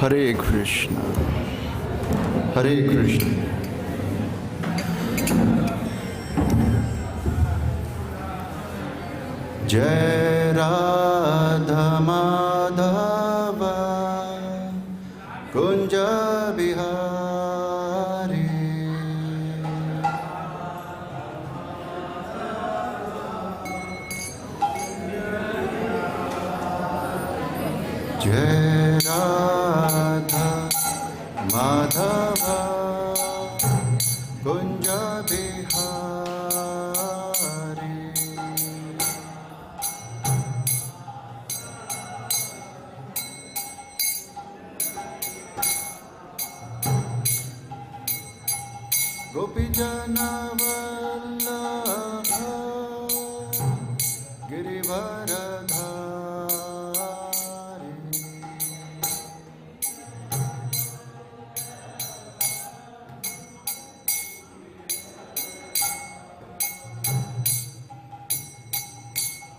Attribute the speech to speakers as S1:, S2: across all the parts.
S1: Hare Krishna, Hare Krishna. Jai Radha Madhava Kunja Bihari. Jai Radha Madhava Kunja Bihari. Gopijana Vallabha Girivaradhari.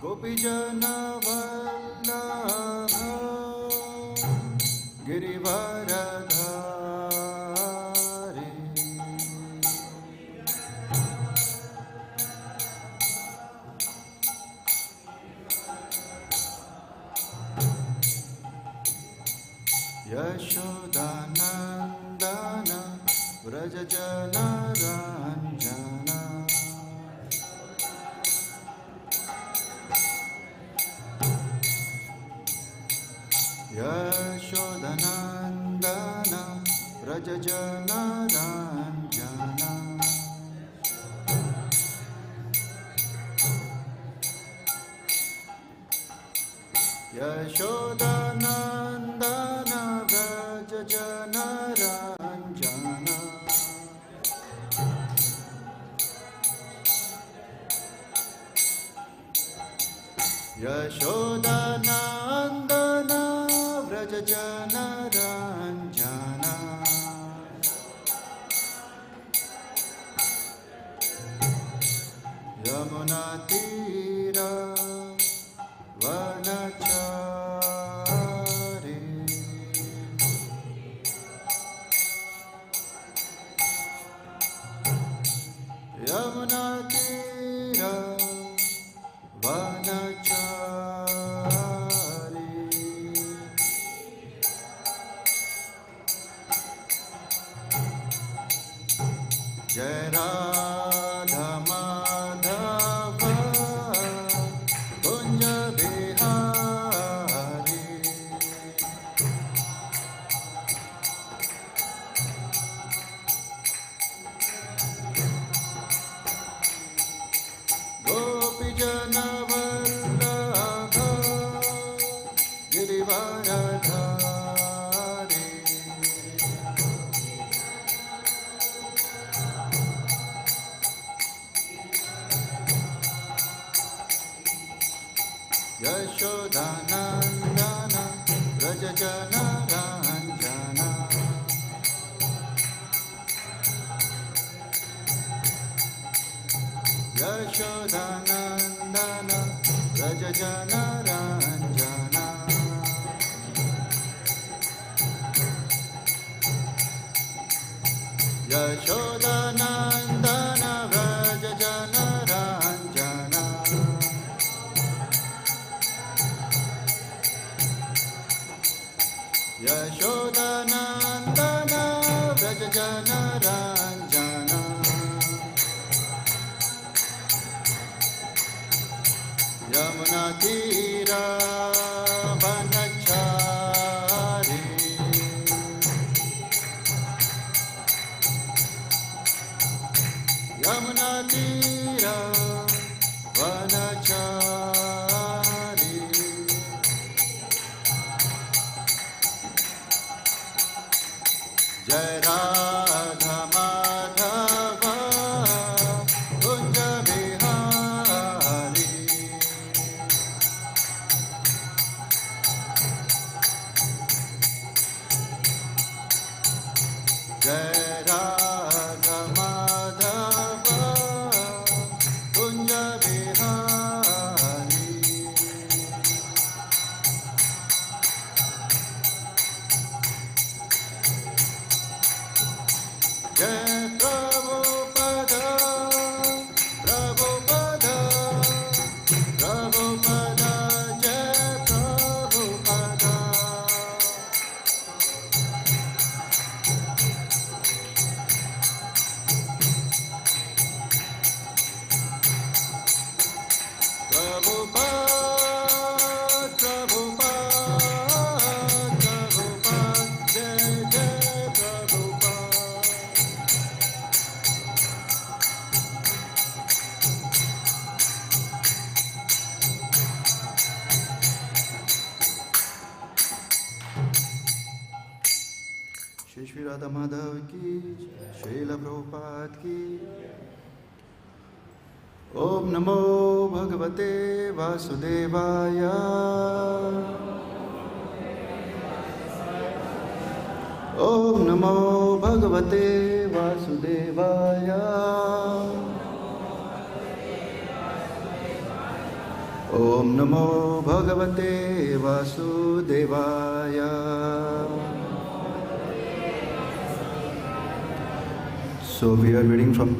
S1: Gopijana Vallabha Girivaradhari. Yashodanandana Vrajajana Ranjana. Yashodanandana Vrajajana Ranjana. Yashodanandana Vrajajana Ranjana. Yashodanandana Vrajajana Ranjana. Yamunatira Vanachari. Yamunatira Vanachari. Jai Radha Madhava Kunja Bihari. Gopijana Vallabha Girivaradhari. Yashodanandana Vrajajana Ranjana. Yashodanandana Vrajajana Ranjana. Yashodanandana Vrajajana Ranjana. Yashodanandana Vrajajana Ranjana. Yamunatira Vanachari. Yamunatira Vanachari. Jai Radha Madhava Kunja Bihari. Jai Radha Madhava Kunja Bihari. Madhav ki, Srila Prabhupada ki. Om Namo Bhagavate Vasudevaya. Om Namo Bhagavate Vasudevaya. Om Namo Bhagavate Vasudevaya. So we are reading from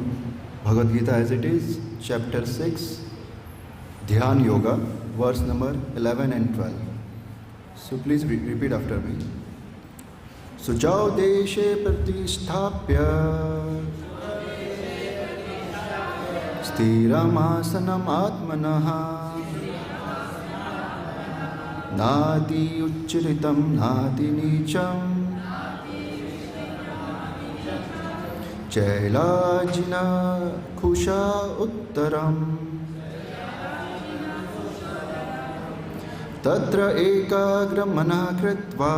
S1: Bhagavad Gita as it is, chapter 6, Dhyan Yoga, verse number 11 and 12. So please repeat after me. Śucau deśe pratiṣṭhāpya sthiram āsanam ātmanaḥ nāty-ucchritaṁ nāti-nīcaṁ cailājina-kuśottaram tatra eka-agram kṛtvā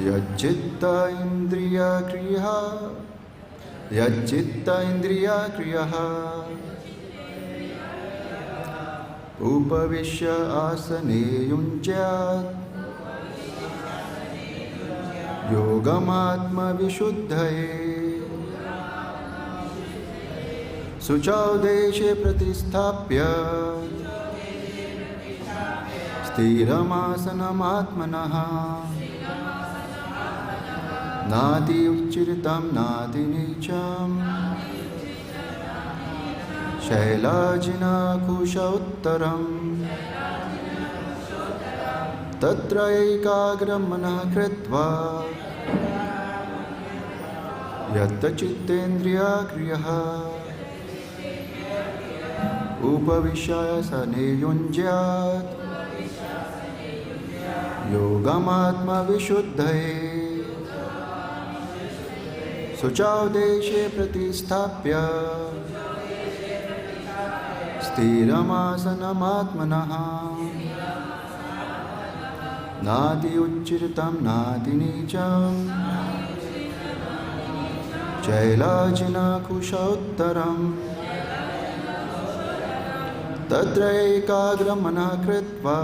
S1: yata-cittendriya-kriyaḥ upaviśyāsane yuñjyād yogam ātma-viśuddhaye śucau deśe pratiṣṭhāpya sthiram āsanam ātmanaḥ nāty-ucchritaṁ nāti-nīcaṁ cailājina-kuśottaram tatra eka-agram kṛtvā yata-cittendriya-kriyaḥ upaviśyāsane yuñjyād yogam ātma-viśuddhaye śucau deśe pratiṣṭhāpya sthiram āsanam ātmanaḥ nāty-ucchritaṁ nāti-nīcaṁ cailājina-kuśottaram tatraikāgraṁ kṛtvā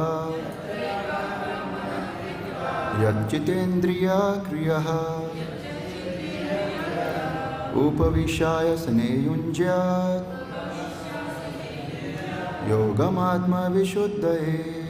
S1: yata-cittendriya-kriyaḥ upaviśyāsane yuñjyād yogam ātma-viśuddhaye.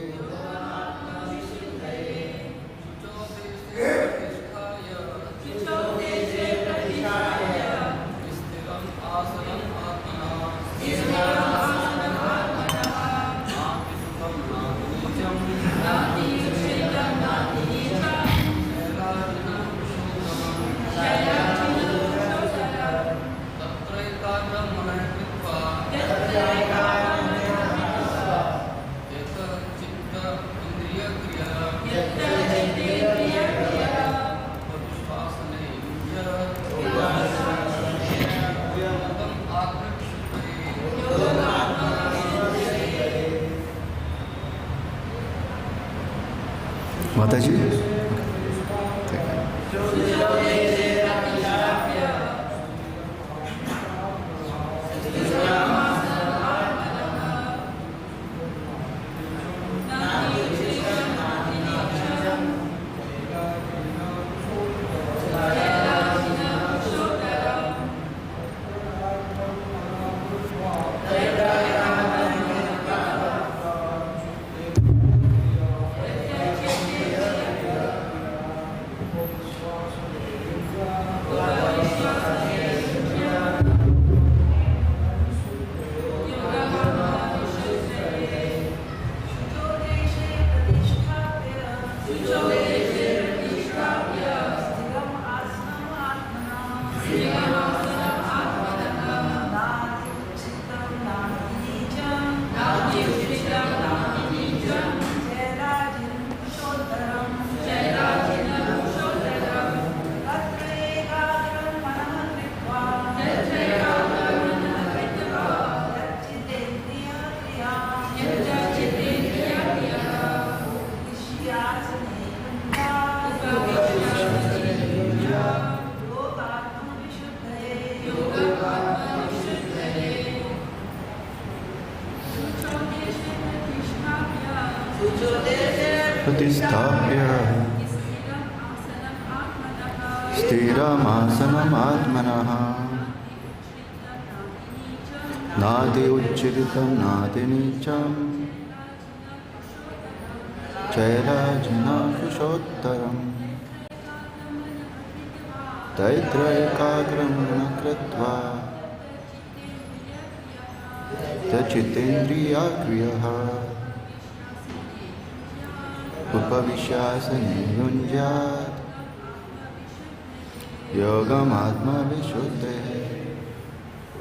S1: Mataji? pratiṣṭhāpya sthiram āsanam ātmanaḥ nāty-ucchritaṁ nāti-nīcaṁ cailājina-kuśottaram tatraikāgraṁ kṛtvā yata-cittendriya-kriyaḥ upaviśyāsane yuñjyād yogam ātma-viśuddhaye.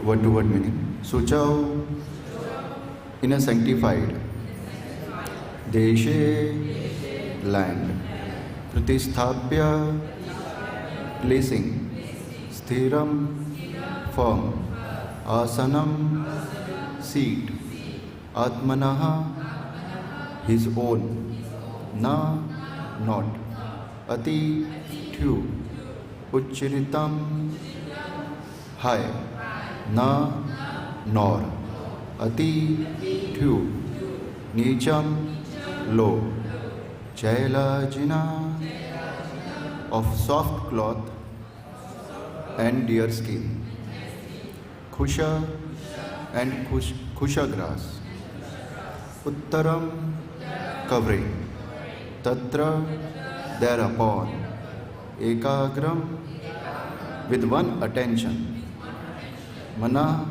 S1: Word to word meaning. Śucau in a sanctified, deśe land, pratiṣṭhāpya placing, sthiram firm, āsanam seat, ātmanaḥ his own, not, nāty-ucchritaṁ high, nor, nīcam low, cailājina of soft cloth and deerskin, kuśa and kuśa grass, uttaram covering, tatra thereupon, eka-agram with one attention, manaḥ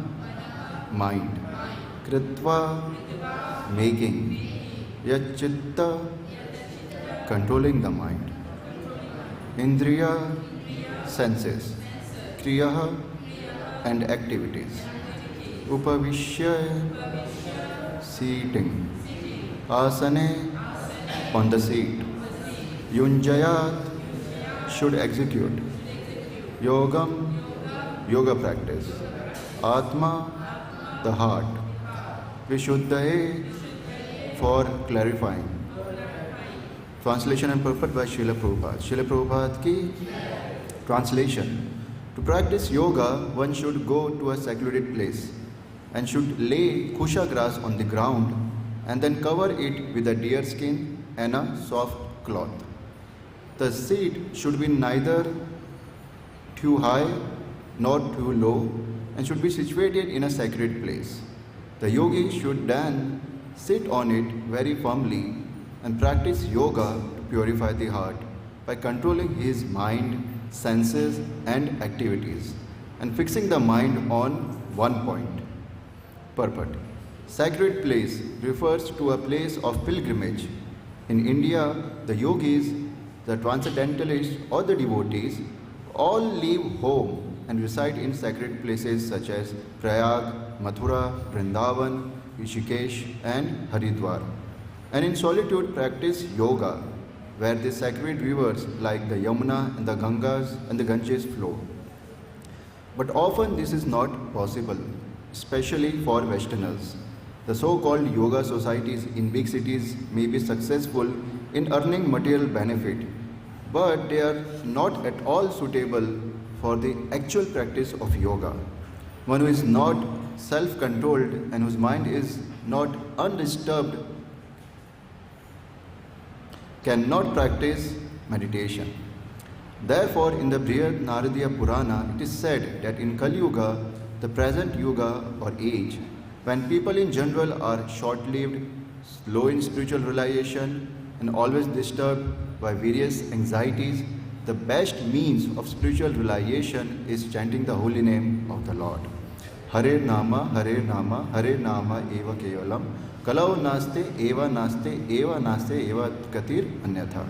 S1: mind, kṛtvā making, yata-citta controlling the mind, indriya senses, kriyaḥ and activities, upaviśyāsane seating, āsanam on the seat, yuñjyād should execute, yogam yoga practice, ātma the heart, ātma-viśuddhaye for clarifying. Translation and purport by Srila Prabhupada. Srila Prabhupada ki translation. To practice yoga, one should go to a secluded place and should lay kuśa grass on the ground and then cover it with a deerskin and a soft cloth. The seat should be neither too high nor too low and should be situated in a sacred place. The yogi should then sit on it very firmly and practice yoga to purify the heart by controlling his mind, senses and activities and fixing the mind on one point. Purport. Sacred place refers to a place of pilgrimage. In India, the yogis, the transcendentalists or the devotees all leave home and reside in sacred places such as Prayag, Mathura, Vrindavan, Rishikesh and Haridwar. And in solitude practice yoga, where the sacred rivers like the Yamuna and the Gangas and the Ganges flow. But often this is not possible, especially for Westerners. The so-called yoga societies in big cities may be successful in earning material benefit, but they are not at all suitable for the actual practice of yoga. One who is not self-controlled and whose mind is not undisturbed cannot practice meditation. Therefore, in the Brihad Naradiya Purana, it is said that in Kali Yuga, the present yuga or age, when people in general are short-lived, slow in spiritual realization, and always disturbed by various anxieties, the best means of spiritual realization is chanting the holy name of the Lord. Hare Nama, Hare Nama, Hare Nama eva kevalam, kalau naste eva eva katir anyatha.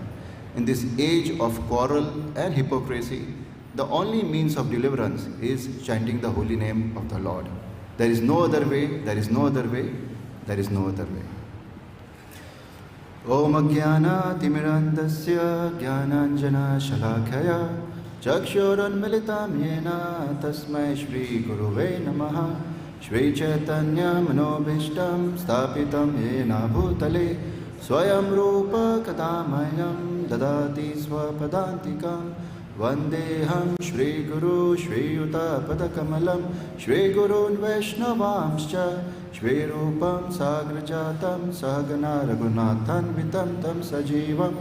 S1: In this age of quarrel and hypocrisy, the only means of deliverance is chanting the holy name of the Lord. There is no other way, there is no other way, there is no other way. Om Ajnana-timirandasya Jnananjana Shalakaya Chakshurunmilitam Yena Tasmai Shri Guruve Namaha Shri Chaitanya Manobhishtam Sthapitam Yena Bhutale Swayam Rupa Kadamayam Dadati Swapadantikam Vandeham Shri Guru Shri Yuta Padakamalam Shri Gurun Vaishnavamscha Shverupam Sagrajatam Sahagana Raghunathanvitam Tam Sajivam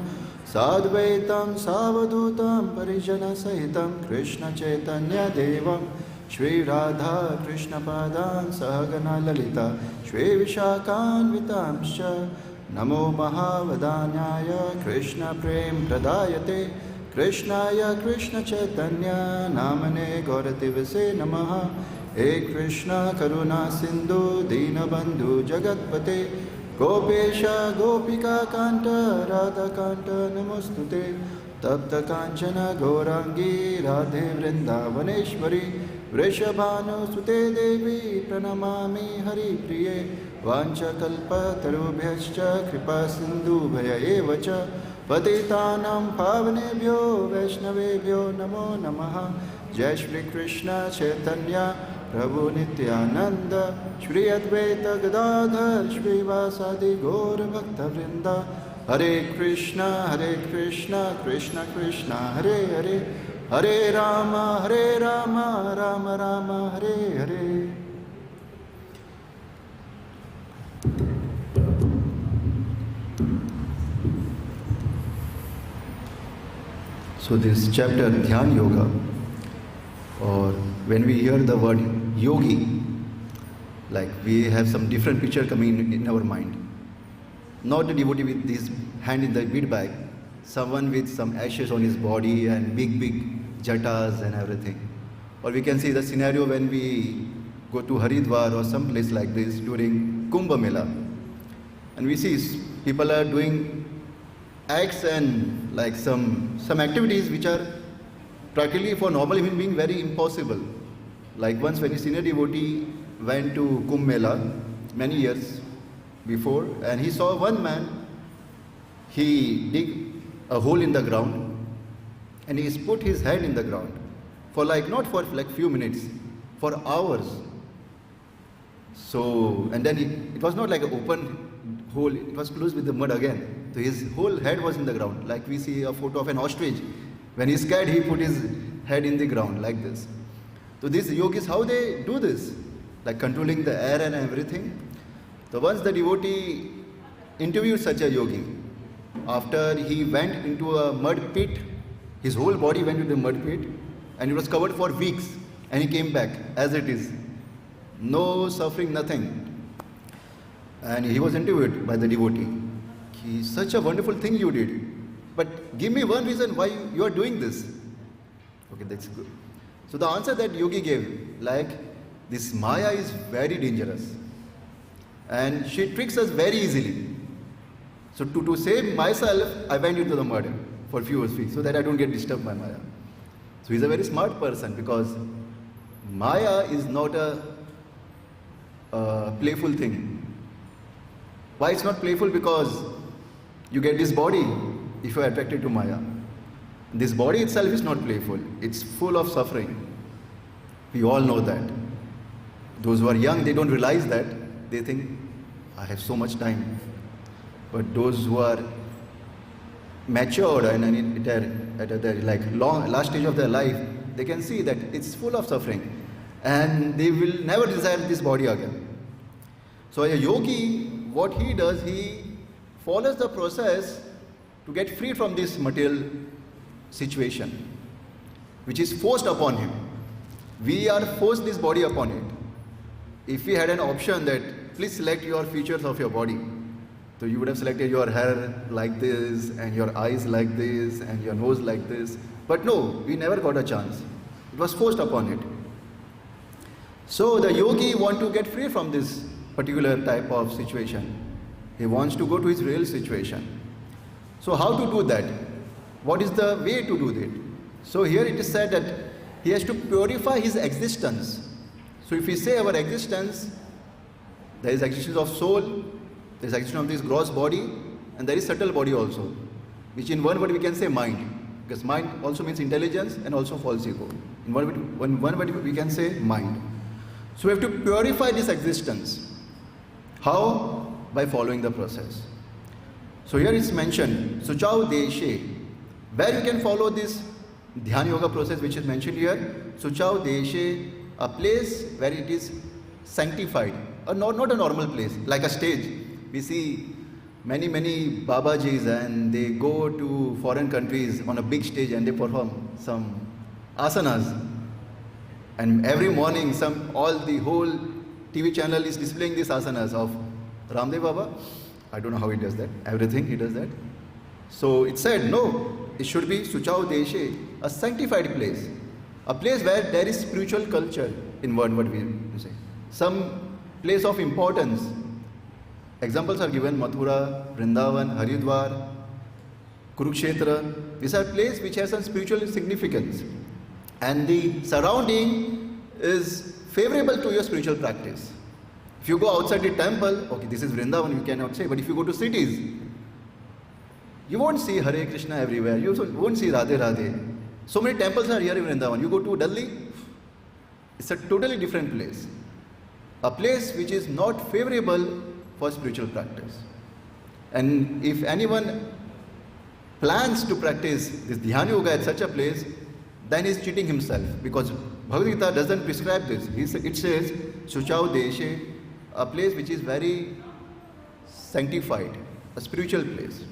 S1: Sadvaitam Savadutam Parijana Sahitam Krishna Chaitanya Devam Shri Radha Krishna Padam Sahagana Lalita Shri Vishakhanvitamscha Namo Mahavadanyaya Krishna Prem Pradayate Krishnaya Krishna Chaitanya Namane Gaurati Vise Namaha He Krishna Karuna Sindhu Dinabandhu Jagatpate Gopesha Gopika Kanta Radha Kanta Namostute Tapta Kanchana Gaurangi Radhe Vrindavaneshwari Vrishabhanu Sute Devi Pranamami Hari Priye Vancha Kalpa Tarubhyascha Kripa Sindhu Bhaya Evacha Patitanam Pavanebhyo Vaishnavebhyo Namo Namaha Jai Shri Krishna Chaitanya Prabhu Nityananda Shri Advaita Gadadhar Shri Vasadi Gaur Bhakta Vrinda Hare Krishna Krishna Krishna Hare Hare Hare Rama Rama Rama Hare Hare. So this chapter Dhyan Yoga, or when we hear the word yogi, like we have some different picture coming in our mind. Not a devotee with his hand in the bead bag, someone with some ashes on his body and big jatas and everything. Or we can see the scenario when we go to Haridwar or some place like this during Kumbh Mela, and we see people are doing acts and like some activities which are practically for normal human being very impossible. Like once when a senior devotee went to Kumbh Mela many years before, and he saw one man, he dig a hole in the ground and he put his head in the ground for not for few minutes, for hours. So, and then it was not like an open hole, it was closed with the mud again. So his whole head was in the ground, like we see a photo of an ostrich. When he's scared, he put his head in the ground like this. So these yogis, how they do this? Like controlling the air and everything. So once the devotee interviewed such a yogi, after he went into a mud pit, his whole body went into the mud pit and it was covered for weeks, and he came back as it is. No suffering, nothing. And he was interviewed by the devotee. Such a wonderful thing you did, but give me one reason why you are doing this. Okay, that's good. So the answer that yogi gave, like, this Maya is very dangerous and she tricks us very easily. So to save myself, I went into the mud for few weeks so that I don't get disturbed by Maya. So he's a very smart person, because Maya is not a playful thing. Why it's not playful? Because you get this body if you are attracted to Maya. This body itself is not playful. It's full of suffering. We all know that. Those who are young, they don't realize that. They think, I have so much time. But those who are matured and at their last stage of their life, they can see that it's full of suffering. And they will never desire this body again. So a yogi, what he does, he follows the process to get free from this material situation, which is forced upon him. We are forced this body upon it. If we had an option that please select your features of your body, so you would have selected your hair like this, and your eyes like this, and your nose like this. But no, we never got a chance. It was forced upon it. So the yogi wants to get free from this particular type of situation. He wants to go to his real situation. So how to do that? What is the way to do that? So here it is said that he has to purify his existence. So if we say our existence, there is existence of soul, there is existence of this gross body, and there is subtle body also, which in one word we can say mind, because mind also means intelligence and also false ego. In one word we can say mind. So we have to purify this existence. How? By following the process. So here it's mentioned, śucau deśe, where you can follow this Dhyan Yoga process which is mentioned here. Śucau deśe, a place where it is sanctified, not a normal place, like a stage. We see many Babajis and they go to foreign countries on a big stage and they perform some asanas. And every morning the whole TV channel is displaying these asanas of Ramdev Baba. I don't know how he does that. Everything he does that. So it said, no, it should be śucau deśe, a sanctified place. A place where there is spiritual culture in what we say. Some place of importance. Examples are given: Mathura, Vrindavan, Haridwar, Kurukshetra. These are places which have some spiritual significance. And the surrounding is favorable to your spiritual practice. If you go outside the temple, okay, this is Vrindavan, you cannot say, but if you go to cities, you won't see Hare Krishna everywhere, you won't see Radhe Radhe. So many temples are here in Vrindavan. You go to Delhi, it's a totally different place. A place which is not favorable for spiritual practice. And if anyone plans to practice this Dhyan Yoga at such a place, then he is cheating himself, because Bhagavad Gita doesn't prescribe this. It says, śucau deśe, a place which is very sanctified, a spiritual place.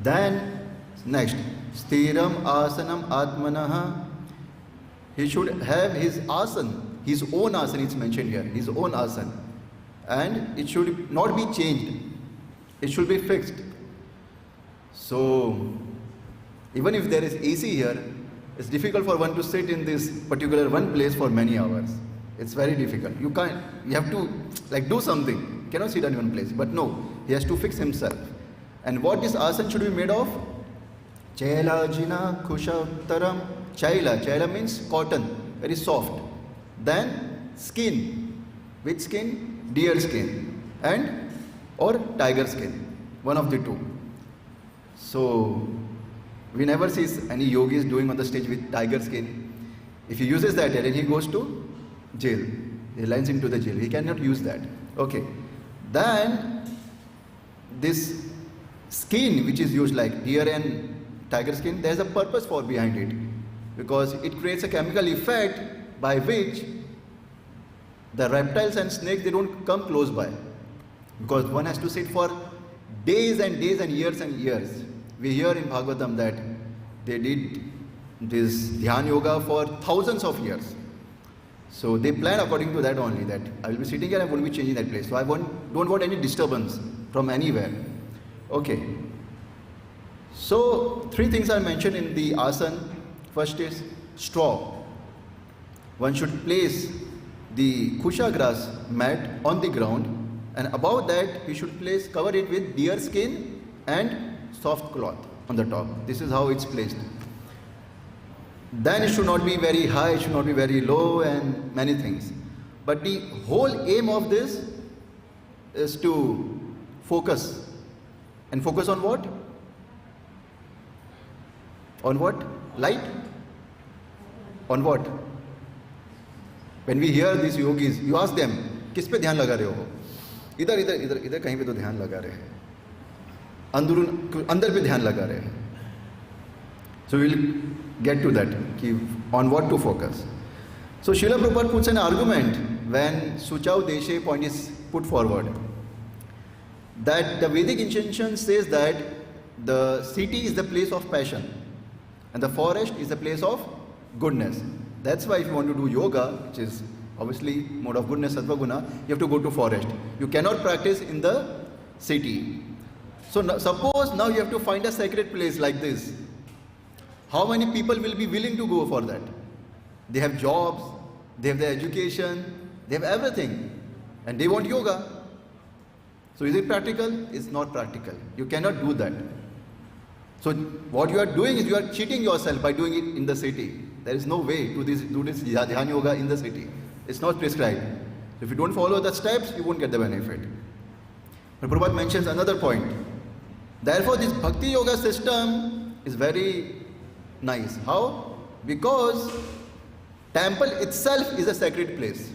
S1: Then, next, sthiram, āsanam, ātmanaḥ. He should have his āsan, his own āsan, it's mentioned here, his own āsan. And it should not be changed. It should be fixed. So, even if there is AC here, it's difficult for one to sit in this particular one place for many hours. It's very difficult. You have to do something. You cannot sit in one place. But no, he has to fix himself. And what this asan should be made of? Cailājina-kuśottaram. Caila means cotton, very soft. Then skin. Which skin? Deerskin. And or tiger skin. One of the two. So we never see any yogis doing on the stage with tiger skin. If he uses that, then he goes to jail. He lands into the jail. He cannot use that. Okay. Then this skin which is used like deer and tiger skin, there is a purpose for behind it, because it creates a chemical effect by which the reptiles and snakes, they don't come close by, because one has to sit for days and days and years. We hear in Bhagavatam that they did this Dhyan Yoga for thousands of years. So they plan according to that only, that I will be sitting here, I won't be changing that place. So I don't want any disturbance from anywhere. Okay. So three things are mentioned in the asan. First is straw. One should place the kuśa grass mat on the ground, and above that he should cover it with deer skin and soft cloth on the top. This is how it's placed. Then it should not be very high, it should not be very low, and many things. But the whole aim of this is to focus. And focus on what? On what? Light? On what? When we hear these yogis, you ask them, किस पे ध्यान लगा रहे हो? इधर कहीं पे तो ध्यान लगा रहे हैं. अंदर पे ध्यान लगा रहे हैं. So we'll get to that, on what to focus. So Srila Prabhupada puts an argument when śucau deśe point is put forward, that the Vedic intention says that the city is the place of passion and the forest is the place of goodness. That's why if you want to do yoga, which is obviously mode of goodness, sattva guna, you have to go to forest. You cannot practice in the city. So now, suppose now you have to find a sacred place like this. How many people will be willing to go for that? They have jobs, they have their education, they have everything, and they want yoga. So is it practical? It's not practical. You cannot do that. So what you are doing is you are cheating yourself by doing it in the city. There is no way to do this Dhyan Yoga in the city. It's not prescribed. So if you don't follow the steps, you won't get the benefit. But Prabhupada mentions another point. Therefore, this Bhakti Yoga system is very nice. How? Because temple itself is a sacred place.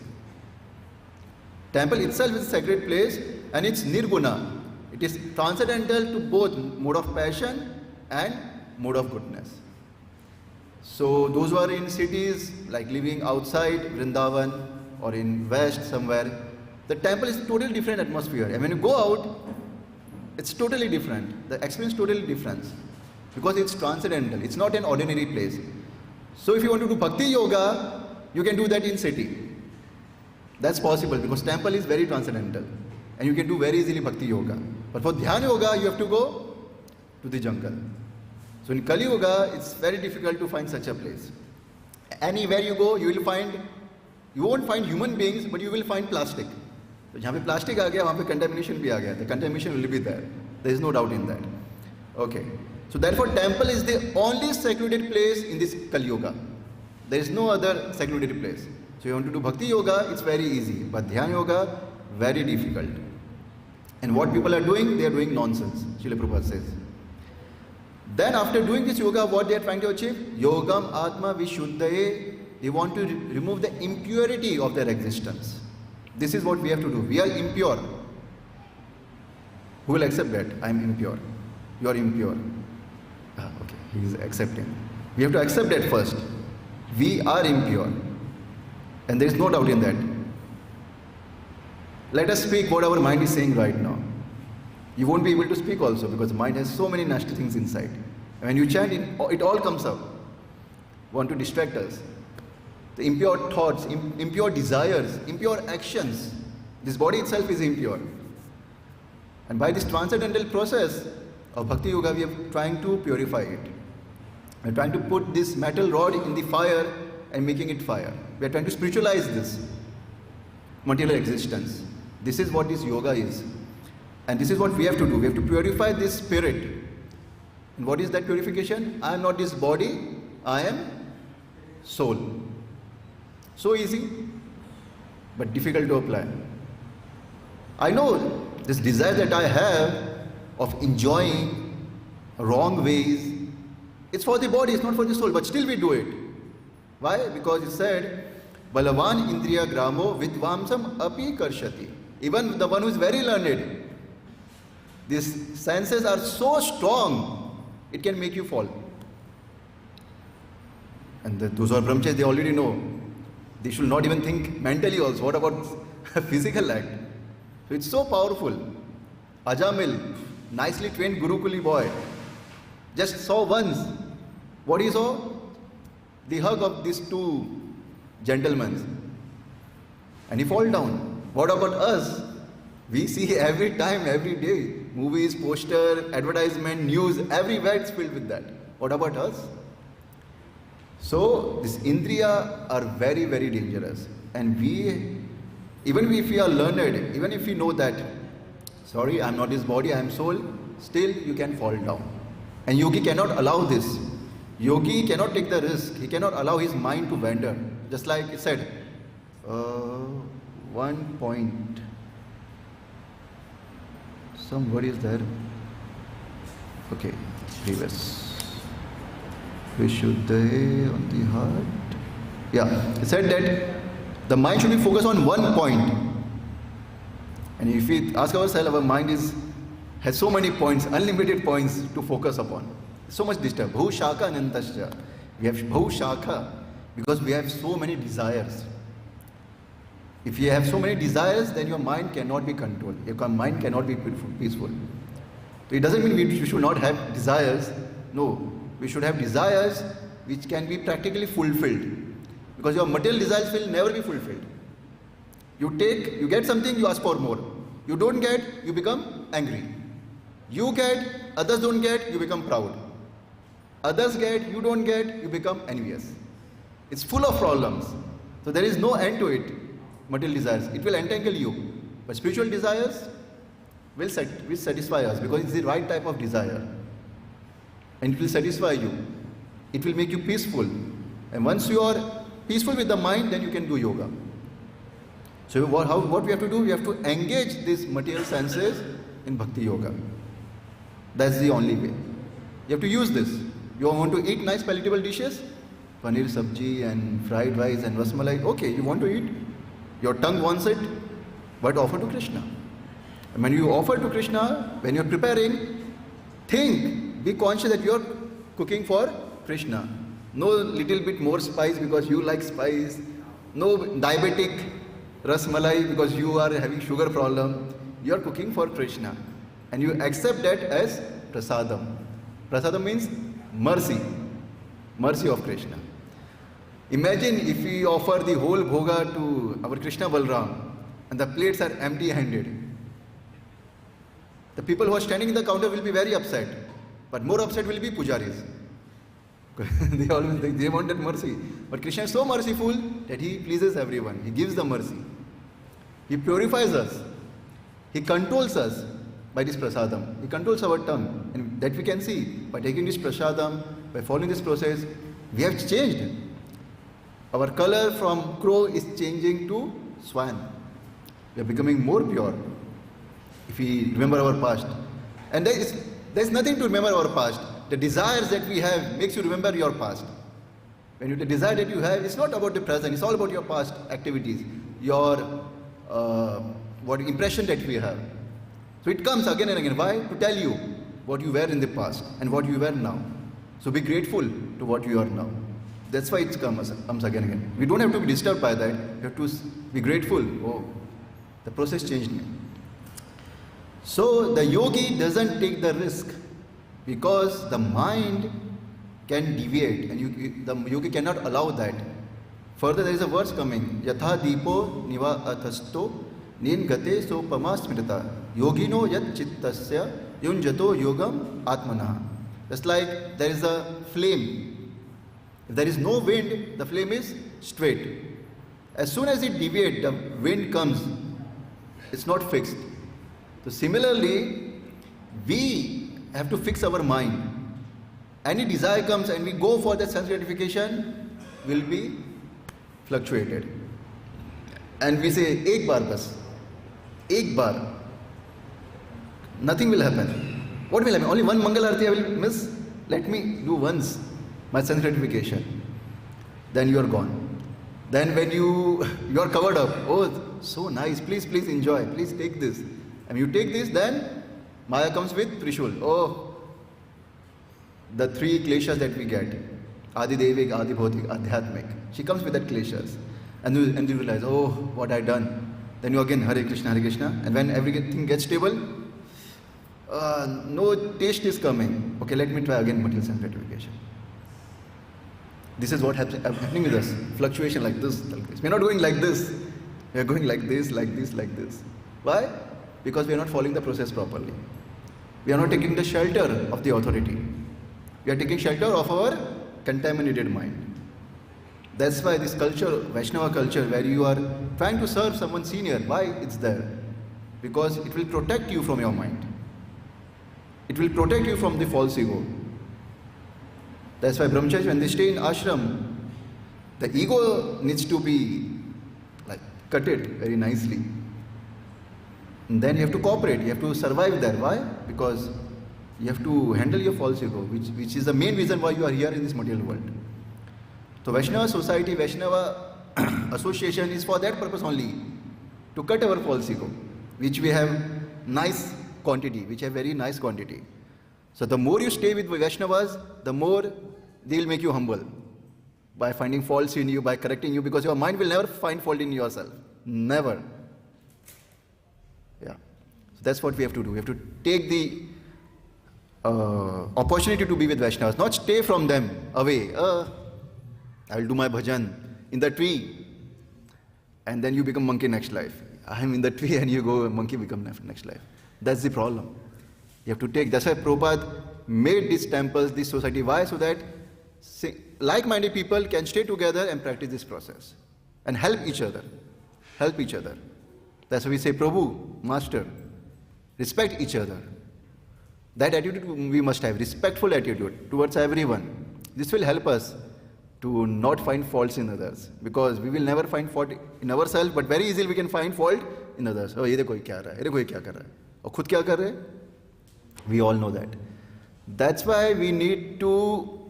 S1: Temple itself is a sacred place, and it's nirguna. It is transcendental to both mode of passion and mode of goodness. So those who are in cities, like living outside Vrindavan or in west somewhere, The temple is totally different atmosphere. And when you go out, it's totally different. The experience is totally different. Because it's transcendental. It's not an ordinary place. So if you want to do bhakti yoga, you can do that in city. That's possible because temple is very transcendental. And you can do very easily bhakti yoga. But for dhyana yoga, you have to go to the jungle. So in Kali Yoga, it's very difficult to find such a place. Anywhere you go, you won't find human beings, but you will find plastic. So जहाँ पे plastic आ गया, वहाँ पे contamination भी आ गया. The contamination will be there. There is no doubt in that. Okay. So therefore, temple is the only secluded place in this Kali Yoga. There is no other secluded place. So you want to do bhakti yoga, it's very easy. But dhyana yoga, very difficult. And what people are doing, they are doing nonsense. Srila Prabhupada says. Then after doing this yoga, what they are trying to achieve? Yogam, ātma-viśuddhaye. They want to remove the impurity of their existence. This is what we have to do. We are impure. Who will accept that? I am impure. You are impure. Okay, he is accepting. We have to accept that first. We are impure. And there is no doubt in that. Let us speak what our mind is saying right now. You won't be able to speak also because the mind has so many nasty things inside. And when you chant, it all comes out. Want to distract us. The impure thoughts, impure desires, impure actions. This body itself is impure. And by this transcendental process of Bhakti Yoga, we are trying to purify it. We are trying to put this metal rod in the fire and making it fire. We are trying to spiritualize this material existence. This is what this yoga is. And this is what we have to do. We have to purify this spirit. And what is that purification? I am not this body, I am soul. So easy, but difficult to apply. I know this desire that I have of enjoying wrong ways, it's for the body, it's not for the soul, but still we do it. Why? Because it said, Balavan indriya gramo vidvamsam api karshati. Even the one who is very learned, these senses are so strong, it can make you fall. And those who are brahmacharis, they already know. They should not even think mentally also. What about a physical act? So it's so powerful. Ajamil, nicely trained Gurukuli boy, just saw once. What he saw? The hug of these two gentlemen. And he fall down. What about us? We see every time, every day. Movies, poster, advertisement, news, everywhere it's filled with that. What about us? So, these indriya are very, very dangerous. And even if we are learned, even if we know that, sorry, I am not this body, I am soul, still you can fall down. And yogi cannot allow this. Yogi cannot take the risk. He cannot allow his mind to wander. Just like he said, 1 point. Some word is there. Okay, reverse. Viśuddhaye on the heart. Yeah, it said that the mind should be focused on 1 point. And if we ask ourselves, our mind has so many points, unlimited points to focus upon. So much disturbed. Bhu shaka anantasya. We have bhu shaka because we have so many desires. If you have so many desires, then your mind cannot be controlled. Your mind cannot be peaceful. So it doesn't mean we should not have desires. No. We should have desires which can be practically fulfilled. Because your material desires will never be fulfilled. You get something, you ask for more. You don't get, you become angry. You get, others don't get, you become proud. Others get, you don't get, you become envious. It's full of problems. So there is no end to it, material desires. It will entangle you. But spiritual desires will satisfy us because it's the right type of desire. And it will satisfy you. It will make you peaceful. And once you are peaceful with the mind, then you can do yoga. So what we have to do? We have to engage these material senses in bhakti yoga. That's the only way. You have to use this. You want to eat nice palatable dishes? Paneer sabji and fried rice and rasmalai. Okay, you want to eat? Your tongue wants it, but offer to Krishna. And when you offer to Krishna, when you're preparing, think, be conscious that you're cooking for Krishna. No little bit more spice because you like spice. No diabetic ras malai because you are having sugar problem. You are cooking for Krishna. And you accept that as prasadam. Prasadam means mercy. Mercy of Krishna. Imagine if we offer the whole bhoga to our Krishna Balram and the plates are empty-handed. The people who are standing in the counter will be very upset. But more upset will be pujaris. They always think they want that mercy. But Krishna is so merciful that he pleases everyone. He gives the mercy. He purifies us. He controls us by this prasadam. He controls our tongue. And that we can see. By taking this prasadam, by following this process, we have changed. Our color from crow is changing to swan. We are becoming more pure. If we remember our past. And there is nothing to remember our past. The desires that we have makes you remember your past. When you the desire that you have, it's not about the present, it's all about your past activities, your what impression that we have. So it comes again and again. Why? To tell you what you were in the past and what you were now. So be grateful to what you are now. That's why it comes again and again. We don't have to be disturbed by that. We have to be grateful. Oh, the process changed me. So the yogi doesn't take the risk because the mind can deviate and the yogi cannot allow that. Further, there is a verse coming. Yatha-dipo niva-athasto nin-gate sopama smrita yogino yat-cittasya yuñjyato yogam ātmanaḥ. Just like there is a flame. If there is no wind, the flame is straight. As soon as it deviates, the wind comes. It's not fixed. So similarly, we have to fix our mind. Any desire comes and we go for that sense gratification will be fluctuated. And we say, ek baar bas, ek baar. Nothing will happen. What will happen? Only one Mangal Arati I will miss. Let me do once my sense gratification. Then you are gone. Then when you are covered up, oh, so nice, please enjoy, please take this. And you take this, then Maya comes with Trishul. Oh, the three kleshas that we get. Adi Devik, Adi Bhautik, Adhyatmik. She comes with that kleshas. And you realize, oh, what I done. Then you again, Hare Krishna, Hare Krishna. And when everything gets stable, no taste is coming. Okay, let me try again material sense gratification. This is what happening with us. Fluctuation like this, like this. We're not going like this. We're going like this, like this, like this. Why? Because we are not following the process properly. We are not taking the shelter of the authority. We are taking shelter of our contaminated mind. That's why this culture, Vaishnava culture, where you are trying to serve someone senior, why it's there? Because it will protect you from your mind. It will protect you from the false ego. That's why brahmacharis, when they stay in ashram, the ego needs to be like cutted very nicely. And then you have to cooperate, you have to survive there. Why? Because you have to handle your false ego, which is the main reason why you are here in this material world. So Vaishnava society, Vaishnava association is for that purpose only, to cut our false ego, which we have nice quantity, which have very nice quantity. So the more you stay with Vaishnavas, the more they will make you humble by finding faults in you, by correcting you, because your mind will never find fault in yourself. Never. Yeah. So that's what we have to do. We have to take the opportunity to be with Vaishnavas, not stay from them away. I will do my bhajan in the tree, and then you become monkey next life. I am in the tree and you go monkey become next life. That's the problem. You have to take. That's why Prabhupada made these temples, this society. Why? So that like-minded people can stay together and practice this process and help each other. Help each other. That's why we say, Prabhu, Master, respect each other. That attitude we must have, respectful attitude towards everyone. This will help us to not find faults in others, because we will never find fault in ourselves, but very easily we can find fault in others. Oh, ye dekho ye kya raha hai, ye dekho ye kya kar raha hai, aur khud kya kar rahe hai? We all know that. That's why we need to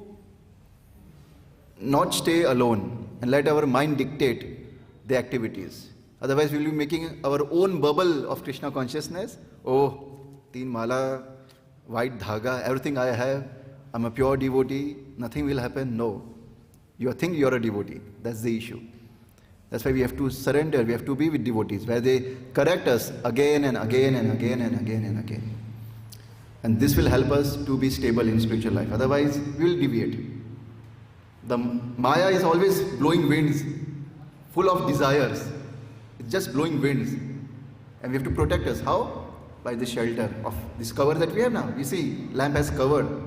S1: not stay alone and let our mind dictate the activities. Otherwise, we will be making our own bubble of Krishna consciousness. Oh, teen mala, white dhaga, everything I have, I'm a pure devotee, nothing will happen. No. You think you are a devotee. That's the issue. That's why we have to surrender, we have to be with devotees, where they correct us again and again and again and again and again. And this will help us to be stable in spiritual life. Otherwise, we will deviate. The Maya is always blowing winds, full of desires. It's just blowing winds. And we have to protect us. How? By the shelter of this cover that we have now. You see, lamp has cover.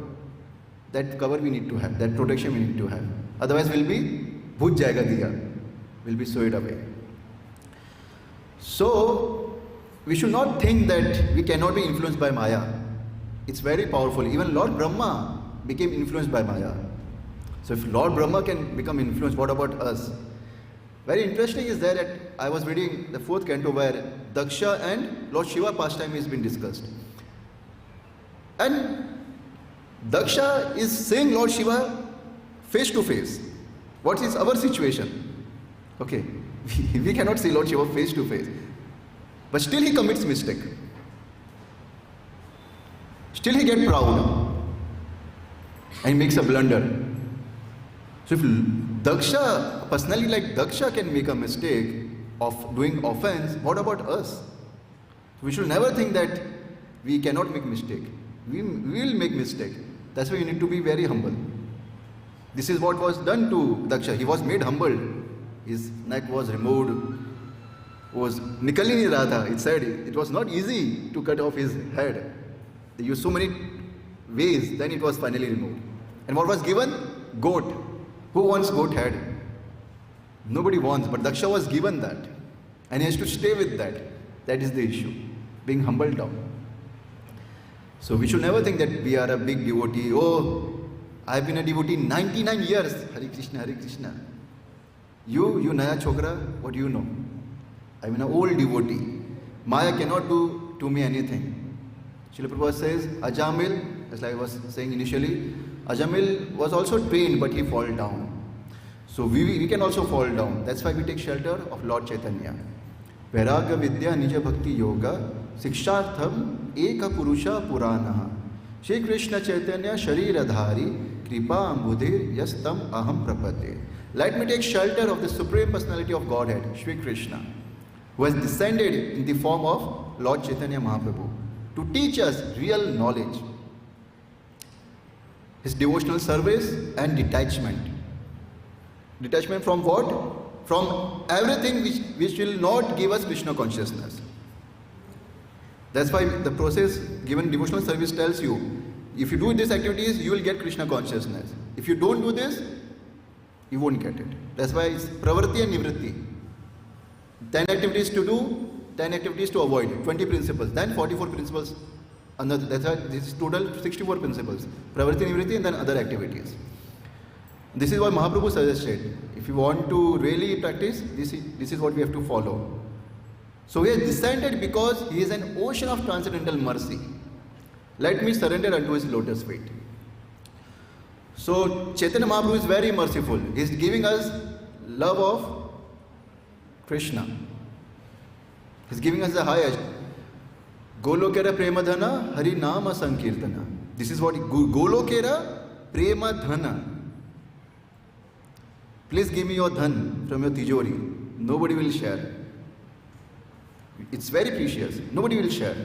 S1: That cover we need to have, that protection we need to have. Otherwise, we'll be bhut jayega diya. We'll be swayed away. So, we should not think that we cannot be influenced by Maya. It's very powerful. Even Lord Brahma became influenced by Maya. So if Lord Brahma can become influenced, what about us? Very interesting is that I was reading the 4th canto where Daksha and Lord Shiva pastime has been discussed. And Daksha is saying Lord Shiva face to face. What is our situation? Okay, we cannot see Lord Shiva face to face. But still he commits mistake. Still he gets proud. And he makes a blunder. So if Daksha, personally like Daksha can make a mistake of doing offense, what about us? We should never think that we cannot make mistake. We will make mistake. That's why you need to be very humble. This is what was done to Daksha. He was made humble. His neck was removed. Was nikal hi nahi raha tha. It said it was not easy to cut off his head. They used so many ways, then it was finally removed. And what was given? Goat. Who wants goat head? Nobody wants, but Daksha was given that. And he has to stay with that. That is the issue. Being humbled down. So we should never think that we are a big devotee. Oh, I have been a devotee 99 years. Hare Krishna, Hare Krishna. You naya chokra, what do you know? I'm an old devotee. Maya cannot do to me anything. Srila Prabhupada says, Ajamil, as I was saying initially, Ajamil was also trained, but he fall down. So we can also fall down. That's why we take shelter of Lord Chaitanya. Vairagya vidya nija bhakti yoga sikshartham eka purusha purana Shri Krishna Chaitanya shariradhari kripa ambudhir yastam aham prapate. Let me take shelter of the Supreme Personality of Godhead, Shri Krishna, who has descended in the form of Lord Chaitanya Mahaprabhu to teach us real knowledge. His devotional service and detachment. Detachment from what? From everything which will not give us Krishna consciousness. That's why the process given devotional service tells you, if you do these activities, you will get Krishna consciousness. If you don't do this, you won't get it. That's why it's pravrti and nivritti. 10 activities to do, 10 activities to avoid, 20 principles, then 44 principles. That's why this is total 64 principles. Pravrti, nivritti, and then other activities. This is what Mahaprabhu suggested. If you want to really practice, this is what we have to follow. So he has descended because he is an ocean of transcendental mercy. Let me surrender unto his lotus feet. So Chaitanya Mahaprabhu is very merciful. He is giving us love of Krishna. He is giving us the highest. Golokera premadhana hari nama sankirtana. This is what Golokera premadhana. Please give me your dhan from your tijori. Nobody will share. It's very precious. Nobody will share.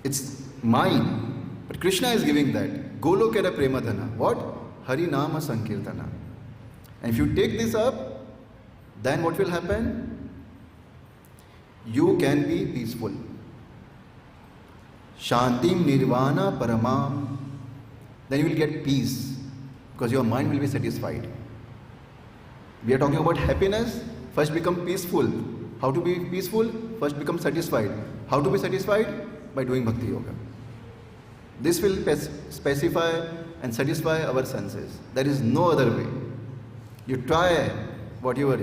S1: It's mine. But Krishna is giving that. Golokera premadhana. What? Hari nama sankirtana. And if you take this up, then what will happen? You can be peaceful. Shantim nirvana paramam. Then you will get peace. Because your mind will be satisfied. We are talking about happiness. First become peaceful. How to be peaceful? First become satisfied. How to be satisfied? By doing bhakti yoga. This will specify and satisfy our senses. There is no other way. You try whatever.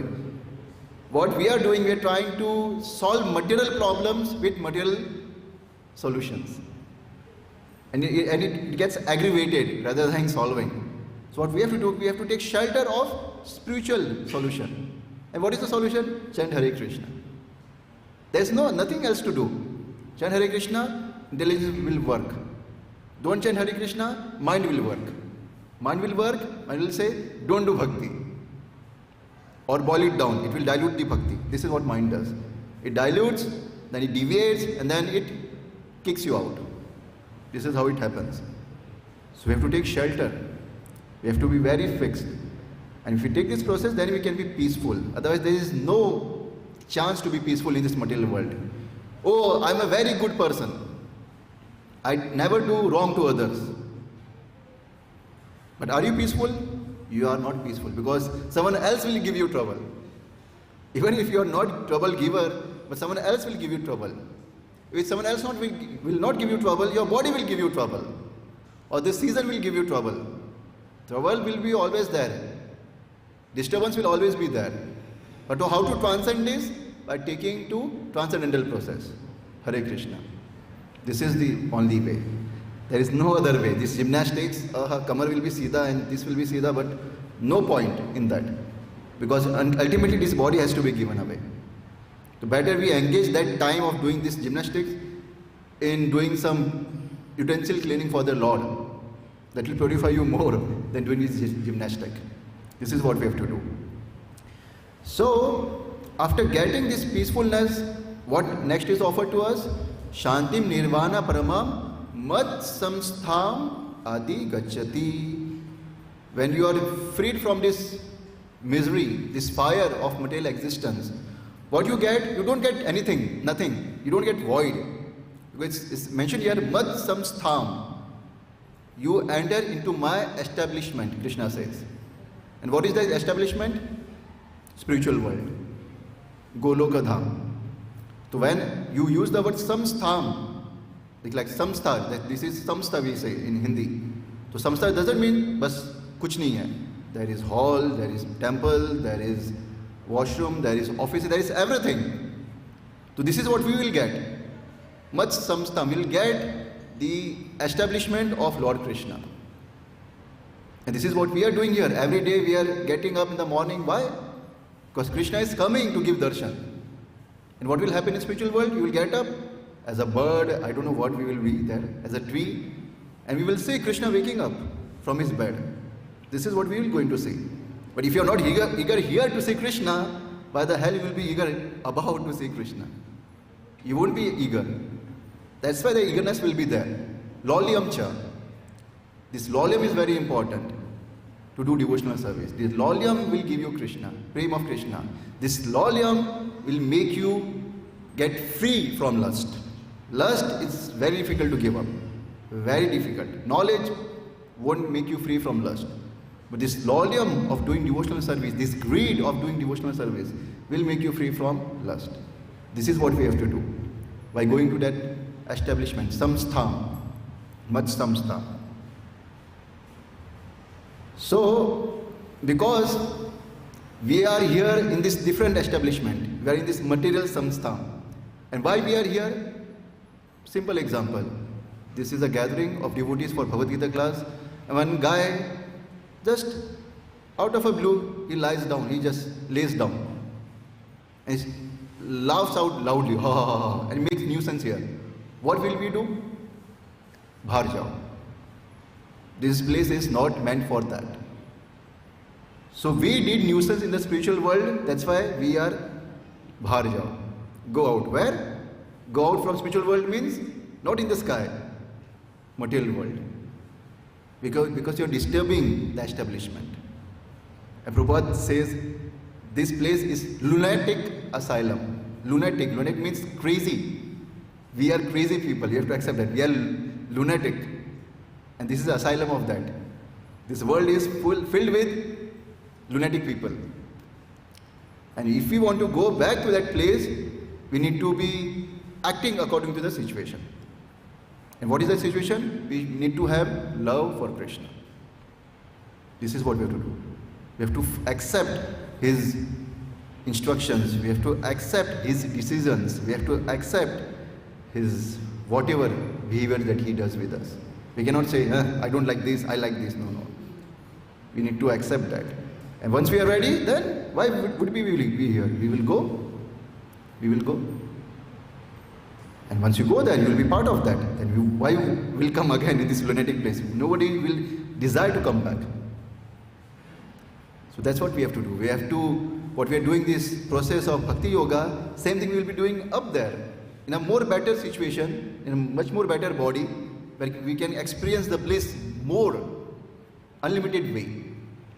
S1: What we are doing, we are trying to solve material problems with material solutions. And it gets aggravated rather than solving. So what we have to do, we have to take shelter of spiritual solution. And what is the solution? Chant Hare Krishna. There is nothing else to do. Chant Hare Krishna, intelligence will work. Don't chant Hare Krishna, mind will work. Mind will work, mind will say, don't do bhakti. or boil it down. It will dilute the bhakti. This is what mind does. It dilutes, then it deviates, and then it kicks you out. This is how it happens. So we have to take shelter. We have to be very fixed. And if we take this process, then we can be peaceful. Otherwise, there is no chance to be peaceful in this material world. Oh, I'm a very good person. I never do wrong to others. But are you peaceful? You are not peaceful, because someone else will give you trouble. Even if you are not trouble giver, but someone else will give you trouble. If someone else will not give you trouble, your body will give you trouble. Or this season will give you trouble. Trouble will be always there. Disturbance will always be there. But how to transcend this? By taking to transcendental process. Hare Krishna. This is the only way. There is no other way. This gymnastics, kamar will be Sida and this will be Sida, but no point in that. Because ultimately this body has to be given away. So better we engage that time of doing this gymnastics in doing some utensil cleaning for the Lord. That will purify you more than doing this gymnastic. This is what we have to do. So, after getting this peacefulness, what next is offered to us? Shantim nirvana paramam mat samstham adi gacchati. When you are freed from this misery, this fire of material existence, what you get? You don't get anything, nothing. You don't get void. It's mentioned here, mat samstham. You enter into my establishment, Krishna says. And what is the establishment? Spiritual world. Goloka Dham. So when you use the word samstham, like samstha, that this is samstha we say in Hindi. So samstha doesn't mean bas kuch nahi hai. There is hall, there is temple, there is washroom, there is office, there is everything. So this is what we will get. Much samstha, we will get the establishment of Lord Krishna. And this is what we are doing here. Every day we are getting up in the morning. Why? Because Krishna is coming to give darshan. And what will happen in spiritual world? You will get up as a bird, I don't know what we will be there, as a tree, and we will see Krishna waking up from his bed. This is what we will going to see. But if you are not eager here to see Krishna, by the hell you will be eager about to see Krishna. You won't be eager. That's why the eagerness will be there. Lolyam cha. This lolyam is very important to do devotional service. This lolyam will give you Krishna, prema of Krishna. This lolyam will make you get free from lust. Lust is very difficult to give up. Very difficult. Knowledge won't make you free from lust. But this lolyam of doing devotional service, this greed of doing devotional service will make you free from lust. This is what we have to do. By going to that establishment, samstha, much samstha. So, because we are here in this different establishment, we are in this material samstha. And why we are here? Simple example. This is a gathering of devotees for Bhagavad Gita class. And one guy, just out of a blue, he lies down, he just lays down. And he laughs out loudly, ha ha ha ha, and makes nuisance here. What will we do? Bhar jao. This place is not meant for that. So we did nuisance in the spiritual world, that's why we are bhar jao. Go out. Where? Go out from spiritual world means not in the sky, material world. Because you are disturbing the establishment. And Prabhupada says this place is lunatic asylum. Lunatic means crazy. We are crazy people, you have to accept that. We are lunatic. And this is the asylum of that. This world is filled with lunatic people. And if we want to go back to that place, we need to be acting according to the situation. And what is the situation? We need to have love for Krishna. This is what we have to do. We have to accept his instructions. We have to accept his decisions. We have to accept his whatever behavior that he does with us. We cannot say, I don't like this, I like this. No. We need to accept that. And once we are ready, then why would we be here? We will go. We will go. And once you go there, you will be part of that. Then why will come again in this lunatic place? Nobody will desire to come back. So that's what we have to do. We have to what we are doing this process of bhakti yoga, same thing we will be doing up there, in a more better situation, in a much more better body, where we can experience the bliss more unlimited way.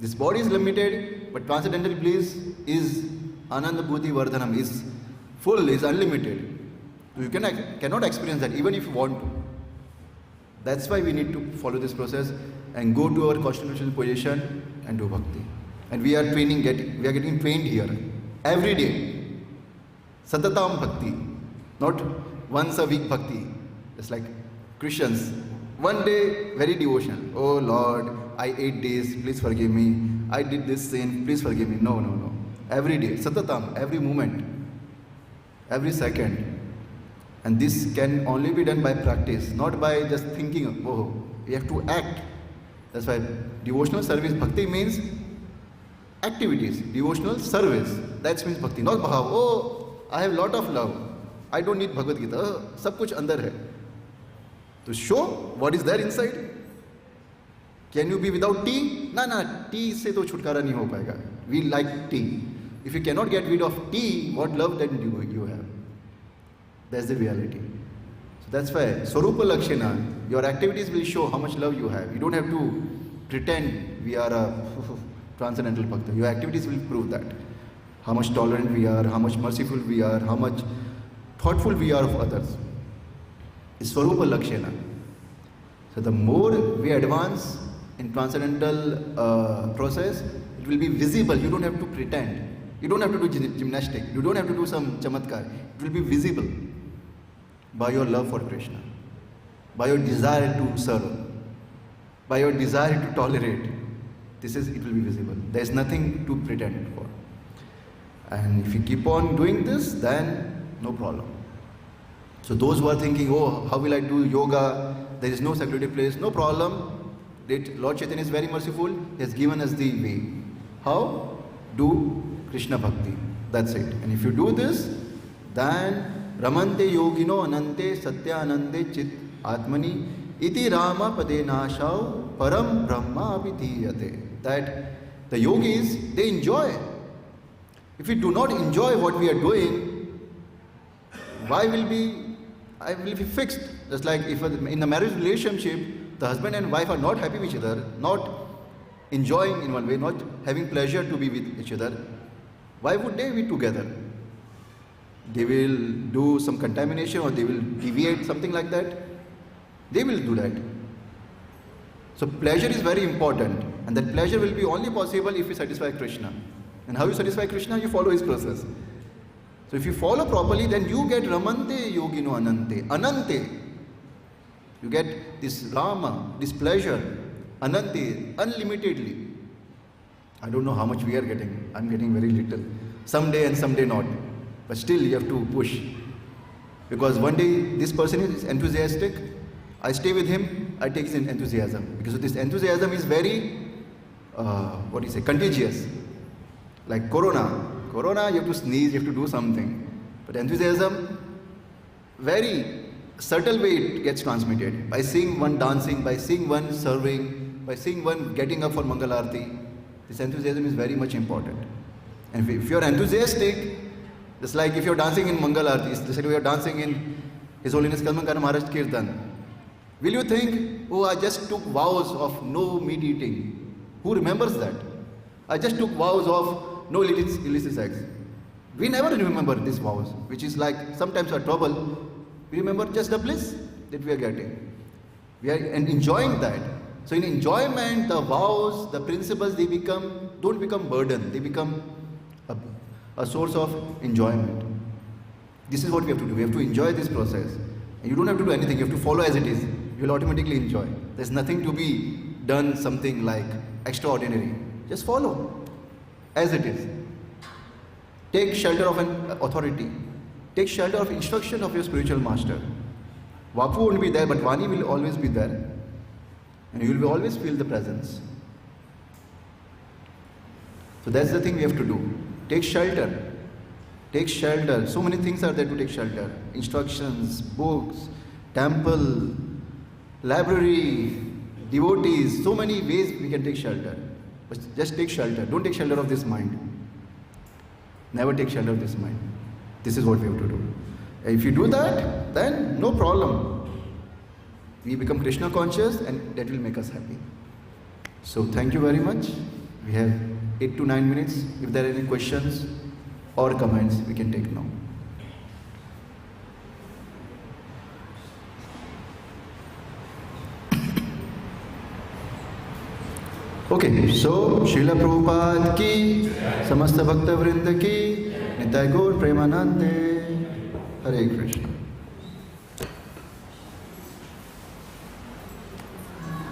S1: This body is limited, but transcendental bliss is ananda bhuti vardhanam, is full, is unlimited. You cannot experience that even if you want to. That's why we need to follow this process and go to our constitutional position and do bhakti. And we are getting trained here every day. Satatam bhakti, not once a week bhakti. Just like Christians, one day very devotional. Oh Lord, I ate this, please forgive me. I did this sin, please forgive me. No. Every day, satatam, every moment, every second. And this can only be done by practice, not by just thinking. Oh, we have to act. That's why devotional service, bhakti means activities. Devotional service, that means bhakti, not bhav. Oh, I have lot of love, I don't need Bhagavad Gita. Sab kuch andar hai. To show what is there inside. Can you be without tea? Na, tea se to chutkara nahi ho payega. We like tea. If you cannot get rid of tea, what love then do you have? That's the reality. So that's why Swarupa Lakshana, your activities will show how much love you have. You don't have to pretend we are a transcendental bhakta. Your activities will prove that. How much tolerant we are, how much merciful we are, how much thoughtful we are of others. It's Swarupa Lakshana. So the more we advance in transcendental process, it will be visible. You don't have to pretend. You don't have to do gymnastics. You don't have to do some chamatkar. It will be visible by your love for Krishna, by your desire to serve, by your desire to tolerate. It will be visible. There is nothing to pretend for. And if you keep on doing this, then no problem. So those who are thinking, oh, how will I do yoga? There is no secluded place. No problem. Lord Chaitanya is very merciful. He has given us the way. How? Do Krishna Bhakti. That's it. And if you do this, then Ramante yogino anante satya anande chit atmani iti rama pade nashau param brahma abhidhiyate. That the yogis, they enjoy. If we do not enjoy what we are doing, I will be fixed. Just like if in a marriage relationship, the husband and wife are not happy with each other, not enjoying in one way, not having pleasure to be with each other, why would they be together? They will do some contamination or they will deviate, something like that. They will do that. So pleasure is very important, and that pleasure will be only possible if you satisfy Krishna. And how you satisfy Krishna? You follow his process. So if you follow properly, then you get Ramante yogino anante. Anante. You get this Rama, this pleasure, anante, unlimitedly. I don't know how much we are getting. I'm getting very little. Someday and someday not. But still you have to push. Because one day this person is enthusiastic. I stay with him, I take his enthusiasm. Because this enthusiasm is very, contagious. Like Corona. Corona, you have to sneeze, you have to do something. But enthusiasm, very subtle way it gets transmitted. By seeing one dancing, by seeing one serving, by seeing one getting up for Mangal Aarti. This enthusiasm is very much important. And if you are enthusiastic, just like if you are dancing in Mangal Aarti, just like we are dancing in His Holiness Kalmankara Maharaj Kirtan, will you think, oh, I just took vows of no meat eating? Who remembers that? I just took vows of no illicit sex. We never remember these vows, which is like sometimes a trouble. We remember just the bliss that we are getting. We are enjoying that. So in enjoyment, the vows, the principles, don't become burden. They become a source of enjoyment. This is what we have to do. We have to enjoy this process. And you don't have to do anything. You have to follow as it is. You will automatically enjoy. There's nothing to be done something like extraordinary. Just follow as it is. Take shelter of an authority. Take shelter of instruction of your spiritual master. Vapu won't be there, but Vani will always be there. And you will always feel the presence. So that's the thing we have to do. Take shelter. Take shelter. So many things are there to take shelter. Instructions, books, temple, library, devotees. So many ways we can take shelter. But just take shelter. Don't take shelter of this mind. Never take shelter of this mind. This is what we have to do. If you do that, then no problem. We become Krishna conscious and that will make us happy. So thank you very much. We have 8 to 9 minutes. If there are any questions or comments, we can take now. Okay, so Srila Prabhupada ki, Samasta Bhakta Vrinda ki, Nitai Gaur Premanande, Hare Krishna.